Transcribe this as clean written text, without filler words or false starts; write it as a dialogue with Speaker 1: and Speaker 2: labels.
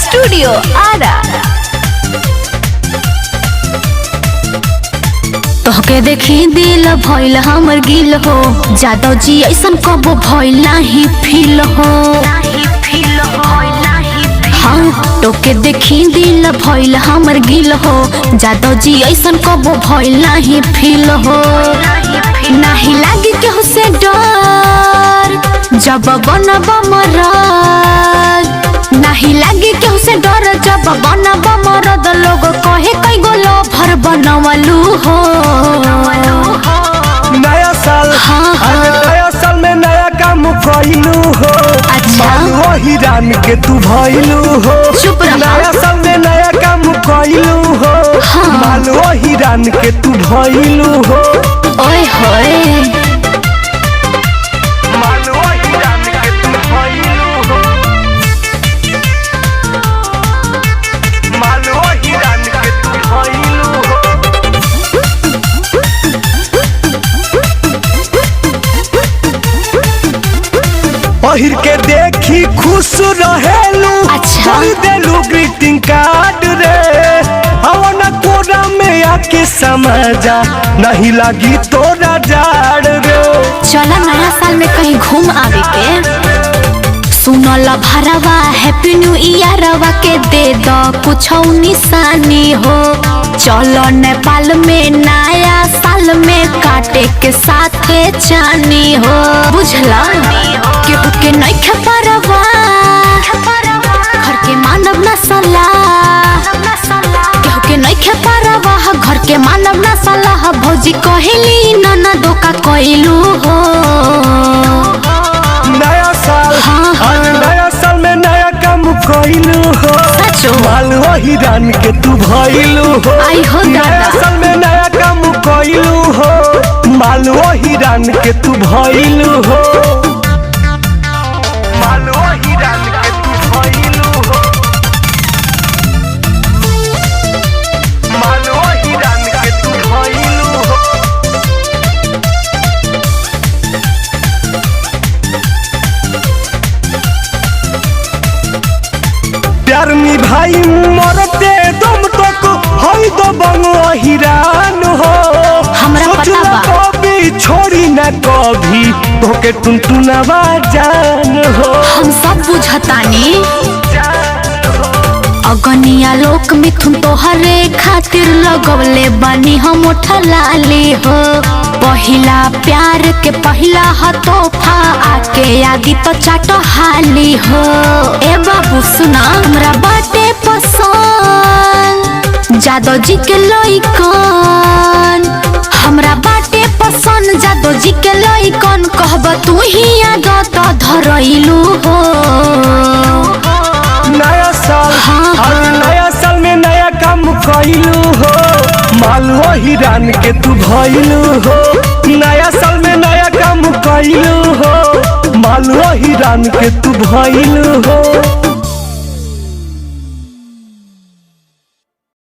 Speaker 1: Studio Ara. तोहके देखी दिल भइल हमर गिल हो, जादव जी ऐसन कबो भइल नाही फील हो। हाँ तोके देखी दिल भइल हमर गिल हो, जादव जी ऐसन कबो भइल नाही फील हो। नाही लागी केहू से डर जब बनब मरद, नहीं लागी केहू से डर जब बनब मरद। लोग कहे कई गो लोभर बनवलू हो।
Speaker 2: नया साल नया साल में नया काम कइलू हो।
Speaker 1: अच्छा
Speaker 2: वही रान के तू भइलू हो।
Speaker 1: चुप रहा।
Speaker 2: नया साल में नया काम कइलू हो। माल वही रान के तू भइलू हो।
Speaker 1: ओए होए
Speaker 2: माल वही रान के तू भइलू हो। माल वही रान के तू भइलू हो। पहिर के देखी खुश रहेलू।
Speaker 1: अच्छा।
Speaker 2: देलू ग्रीटिंग कार्ड रे। अवन कोरा में आके समझा नहीं लगी तोरा जाड़ रे।
Speaker 1: चला नया साल में कहीं घूम आवे के। सुनल भरवा हैप्पी न्यू ईयरवा के दे दो कुछ निशानी हो। चलो नेपाल में नया साल में काटे के साथे चानी हो। बुझला केहू के नइखे परवा, घर के मानव न सलाह। केहू के नइखे परवा, घर के मानव न सलाह। भौजी कहेली नाना दोका कइलू हो।
Speaker 2: नया साल नया साल में नया काम कइलू हो।
Speaker 1: सचो
Speaker 2: माल वही रान के तू भइलू हो।
Speaker 1: आई हो
Speaker 2: नया
Speaker 1: दादा।
Speaker 2: साल में नया काम कइलू हो। माल वही रान के तू भइलू हो। माल वही रान के तू भइलू हो। माल वही रान के तू भइलू हो। प्यार निभाई मरते दम तक हई दो बंगवा हिरान हो।
Speaker 1: हमरा पता बा।
Speaker 2: कभी छोड़ी न कभी धोके टुनटुनवा जान हो।
Speaker 1: हम सब बुझतानी अगनिया लोक मिथुन तोहरे खातिर लगवले बानी हम उठलाली हो। पहिला प्यार के पहिला ह तोहफा आके आदि तो चाटो हाली हो। ए बाबू सुना हमरा बाटे पसंद जादव जी के लइकन। हमरा बाटे पसंद जादव जी के लइकन। कहब तू ही आदत धरइलू हो।
Speaker 2: नया साल नया साल में नया काम कइलू हो। माल वही रान के तू भइलू हो। नया साल में नया काम कइलू हो। माल वही रान के तू भइलू हो।